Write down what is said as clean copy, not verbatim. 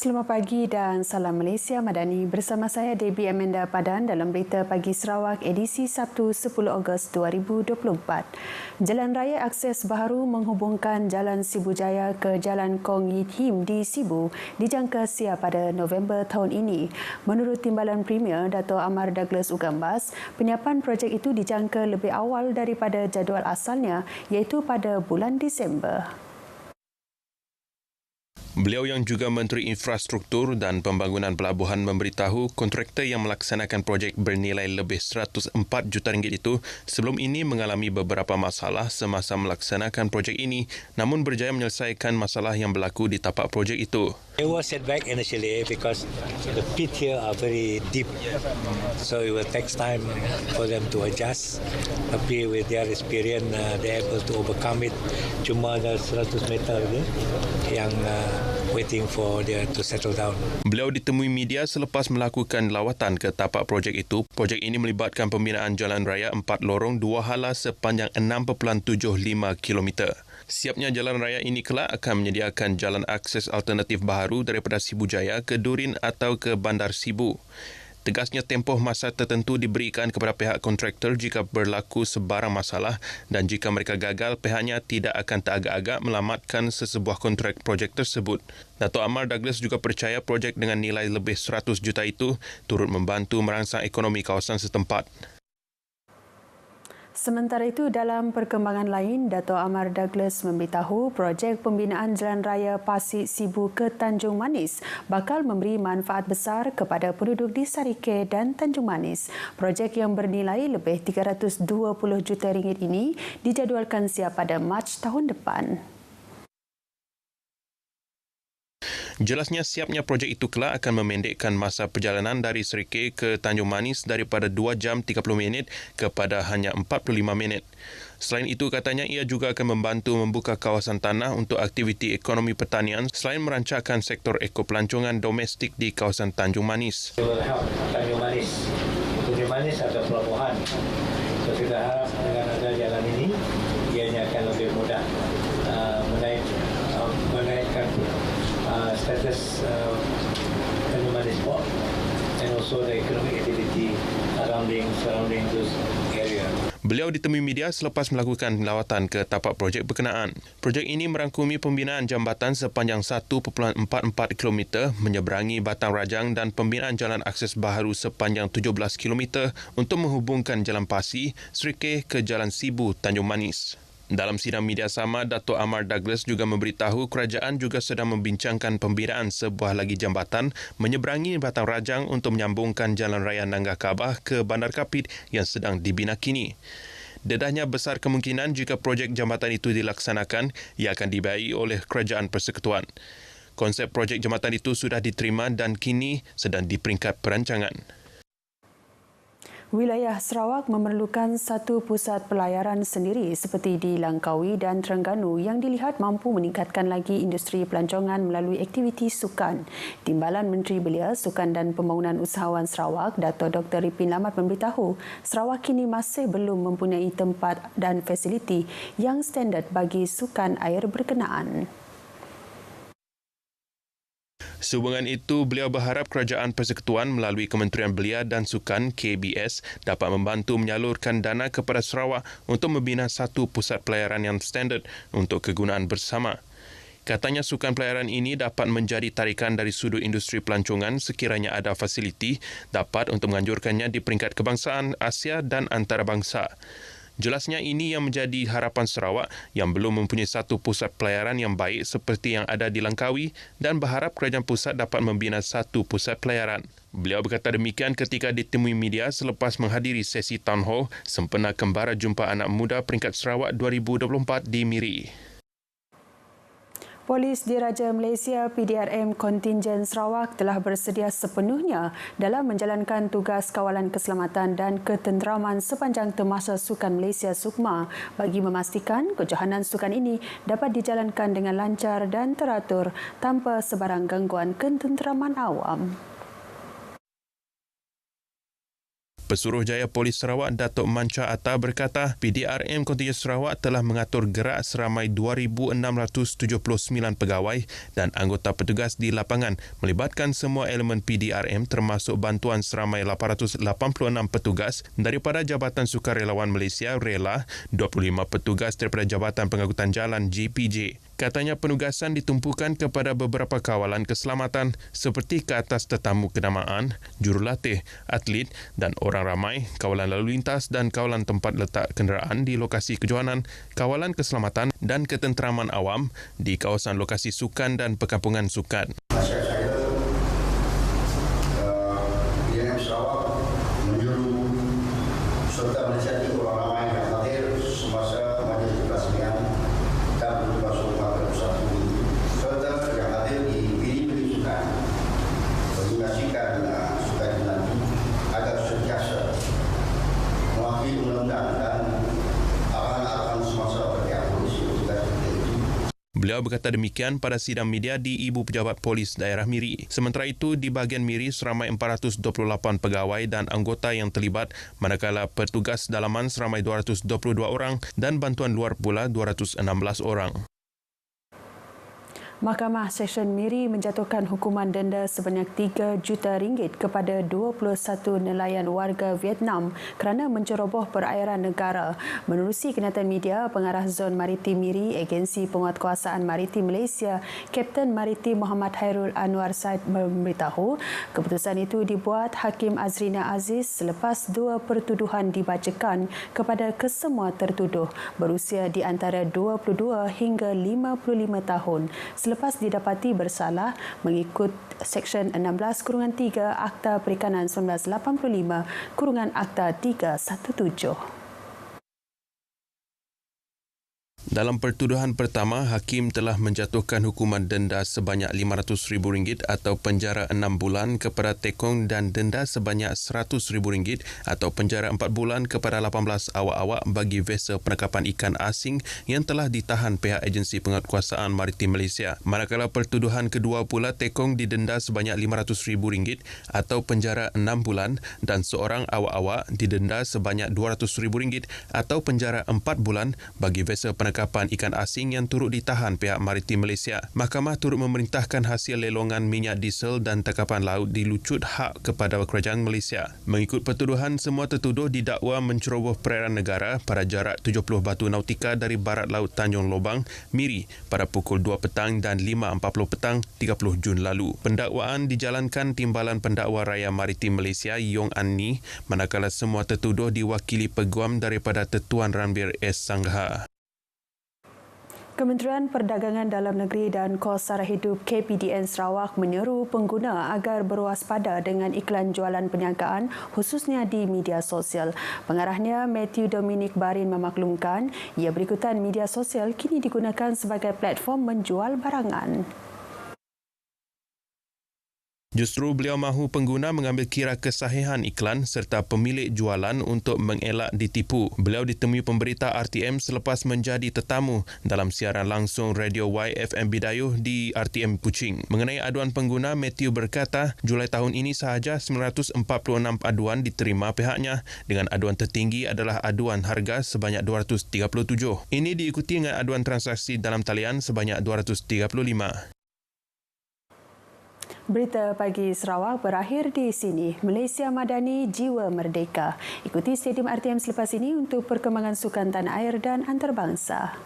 Selamat pagi dan salam Malaysia Madani. Bersama saya Debbie Amanda Padan dalam Berita Pagi Sarawak edisi Sabtu 10 Ogos 2024. Jalan raya akses baharu menghubungkan Jalan Sibu Jaya ke Jalan Kong Yit Him di Sibu dijangka siap pada November tahun ini. Menurut Timbalan Premier Dato' Amar Douglas Ugambas, penyiapan projek itu dijangka lebih awal daripada jadual asalnya iaitu pada bulan Disember. Beliau yang juga Menteri Infrastruktur dan Pembangunan Pelabuhan memberitahu kontraktor yang melaksanakan projek bernilai lebih 104 juta ringgit itu sebelum ini mengalami beberapa masalah semasa melaksanakan projek ini namun berjaya menyelesaikan masalah yang berlaku di tapak projek itu. It was setback initially because the pit here are very deep, so it will take time for them to adjust. Tapi with their experience, they are able to overcome it. Cuma ada 100 meter ni yang waiting for them to settle down. Beliau ditemui media selepas melakukan lawatan ke tapak projek itu. Projek ini melibatkan pembinaan jalan raya 4 lorong 2 hala sepanjang 6.75 km. Siapnya jalan raya ini kelak akan menyediakan jalan akses alternatif baharu daripada Sibu Jaya ke Durin atau ke Bandar Sibu. Tegasnya tempoh masa tertentu diberikan kepada pihak kontraktor jika berlaku sebarang masalah dan jika mereka gagal, pihaknya tidak akan teragak-agak melamatkan sesebuah kontrak projek tersebut. Dato' Amar Douglas juga percaya projek dengan nilai lebih 100 juta itu turut membantu merangsang ekonomi kawasan setempat. Sementara itu, dalam perkembangan lain, Dato' Amar Douglas memberitahu projek pembinaan Jalan Raya Pasir Sibu ke Tanjung Manis bakal memberi manfaat besar kepada penduduk di Sarike dan Tanjung Manis. Projek yang bernilai lebih 320 juta ringgit ini dijadualkan siap pada Mac tahun depan. Jelasnya siapnya projek itu kelak akan memendekkan masa perjalanan dari Serikei ke Tanjung Manis daripada 2 jam 30 minit kepada hanya 45 minit. Selain itu, katanya ia juga akan membantu membuka kawasan tanah untuk aktiviti ekonomi pertanian selain merancangkan sektor ekopelancongan domestik di kawasan Tanjung Manis. It will help Tanjung Manis. Tanjung Manis ada pelabuhan. So kita harap dengan ada jalan ini, ianya akan lebih mudah menaikkan status Tanjung Manis Port and also the economic activity surrounding those area. Beliau ditemui media selepas melakukan lawatan ke tapak projek berkenaan. Projek ini merangkumi pembinaan jambatan sepanjang 1.44 km menyeberangi Batang Rajang dan pembinaan jalan akses baharu sepanjang 17 km untuk menghubungkan Jalan Pasir, Serikei ke Jalan Sibu, Tanjung Manis. Dalam sidang media sama, Dato' Amar Douglas juga memberitahu kerajaan juga sedang membincangkan pembinaan sebuah lagi jambatan menyeberangi Batang Rajang untuk menyambungkan Jalan Raya Nanggah Kabah ke Bandar Kapit yang sedang dibina kini. Dedahnya besar kemungkinan jika projek jambatan itu dilaksanakan, ia akan dibiayai oleh Kerajaan Persekutuan. Konsep projek jambatan itu sudah diterima dan kini sedang di peringkat perancangan. Wilayah Sarawak memerlukan satu pusat pelayaran sendiri seperti di Langkawi dan Terengganu yang dilihat mampu meningkatkan lagi industri pelancongan melalui aktiviti sukan. Timbalan Menteri Belia, Sukan dan Pembangunan Usahawan Sarawak, Dato' Dr. Ripin Lamat memberitahu Sarawak kini masih belum mempunyai tempat dan fasiliti yang standard bagi sukan air berkenaan. Sehubungan itu, beliau berharap Kerajaan Persekutuan melalui Kementerian Belia dan Sukan KBS dapat membantu menyalurkan dana kepada Sarawak untuk membina satu pusat pelayaran yang standard untuk kegunaan bersama. Katanya sukan pelayaran ini dapat menjadi tarikan dari sudut industri pelancongan sekiranya ada fasiliti dapat untuk menganjurkannya di peringkat kebangsaan Asia dan antarabangsa. Jelasnya ini yang menjadi harapan Sarawak yang belum mempunyai satu pusat pelayaran yang baik seperti yang ada di Langkawi dan berharap kerajaan pusat dapat membina satu pusat pelayaran. Beliau berkata demikian ketika ditemui media selepas menghadiri sesi town hall sempena Kembara Jumpa Anak Muda Peringkat Sarawak 2024 di Miri. Polis Diraja Malaysia PDRM Kontingen Sarawak telah bersedia sepenuhnya dalam menjalankan tugas kawalan keselamatan dan ketenteraman sepanjang Temasa Sukan Malaysia SUKMA bagi memastikan kejohanan sukan ini dapat dijalankan dengan lancar dan teratur tanpa sebarang gangguan ketenteraman awam. Pesuruhjaya Polis Sarawak Datuk Manca Atta berkata PDRM Kontingen Sarawak telah mengatur gerak seramai 2,679 pegawai dan anggota petugas di lapangan melibatkan semua elemen PDRM termasuk bantuan seramai 886 petugas daripada Jabatan Sukarelawan Malaysia RELA, 25 petugas daripada Jabatan Pengangkutan Jalan JPJ. Katanya penugasan ditumpukan kepada beberapa kawalan keselamatan seperti ke atas tetamu kenamaan, jurulatih, atlet dan orang ramai, kawalan lalu lintas dan kawalan tempat letak kenderaan di lokasi kejohanan, kawalan keselamatan dan ketenteraman awam di kawasan lokasi sukan dan perkampungan sukan. Nasihat saya, PDRM Sarawak menyuruh serta menasihati orang ramai yang hadir semasa majlis pelantikan dan petugas rumah ke-21 serta yang hadir di bilik-bilik sukan menyaksikan sukan nanti agar sentiasa mewakili undang-undang dan arahan-arahan semasa berpihak polisi petugas itu. Beliau berkata demikian pada sidang media di Ibu Pejabat Polis Daerah Miri. Sementara itu, di bahagian Miri seramai 428 pegawai dan anggota yang terlibat, manakala petugas dalaman seramai 222 orang dan bantuan luar pula 216 orang. Mahkamah Seksyen Miri menjatuhkan hukuman denda sebanyak RM3 juta kepada 21 nelayan warga Vietnam kerana menceroboh perairan negara. Menerusi kenyataan media, Pengarah Zon Maritim Miri, Agensi Penguatkuasaan Maritim Malaysia, Kapten Maritim Muhammad Hairul Anwar Said memberitahu keputusan itu dibuat Hakim Azrina Aziz selepas 2 pertuduhan dibacakan kepada kesemua tertuduh berusia di antara 22 hingga 55 tahun selepas didapati bersalah mengikut Seksyen 16-3 Akta Perikanan 1985 Akta 317. Dalam pertuduhan pertama, Hakim telah menjatuhkan hukuman denda sebanyak RM500,000 atau penjara 6 bulan kepada Tekong dan denda sebanyak RM100,000 atau penjara 4 bulan kepada 18 awak-awak bagi vessel penangkapan ikan asing yang telah ditahan pihak Agensi Penguatkuasaan Maritim Malaysia. Manakala pertuduhan kedua pula, Tekong didenda sebanyak RM500,000 atau penjara 6 bulan dan seorang awak-awak didenda sebanyak RM200,000 atau penjara 4 bulan bagi vessel penangkapan ikan asing yang turut ditahan pihak Maritim Malaysia. Mahkamah turut memerintahkan hasil lelongan minyak diesel dan tangkapan laut dilucut hak kepada kerajaan Malaysia. Mengikut pertuduhan, semua tertuduh didakwa menceroboh perairan negara pada jarak 70 batu nautika dari barat laut Tanjung Lobang, Miri pada pukul 2 petang dan 5.40 petang 30 Jun lalu. Pendakwaan dijalankan Timbalan Pendakwa Raya Maritim Malaysia Yong An Ni, manakala semua tertuduh diwakili peguam daripada Tetuan Ranbir S. Sangha. Kementerian Perdagangan Dalam Negeri dan Kos Sara Hidup KPDN Sarawak menyeru pengguna agar berwaspada dengan iklan jualan perniagaan khususnya di media sosial. Pengarahnya Matthew Dominic Barin memaklumkan ia berikutan media sosial kini digunakan sebagai platform menjual barangan. Justru beliau mahu pengguna mengambil kira kesahihan iklan serta pemilik jualan untuk mengelak ditipu. Beliau ditemui pemberita RTM selepas menjadi tetamu dalam siaran langsung Radio YFM Bidayuh di RTM Kuching. Mengenai aduan pengguna, Matthew berkata Julai tahun ini sahaja 946 aduan diterima pihaknya dengan aduan tertinggi adalah aduan harga sebanyak 237. Ini diikuti dengan aduan transaksi dalam talian sebanyak 235. Berita pagi Sarawak berakhir di sini. Malaysia Madani, Jiwa Merdeka. Ikuti Stadium RTM selepas ini untuk perkembangan sukan tanah air dan antarabangsa.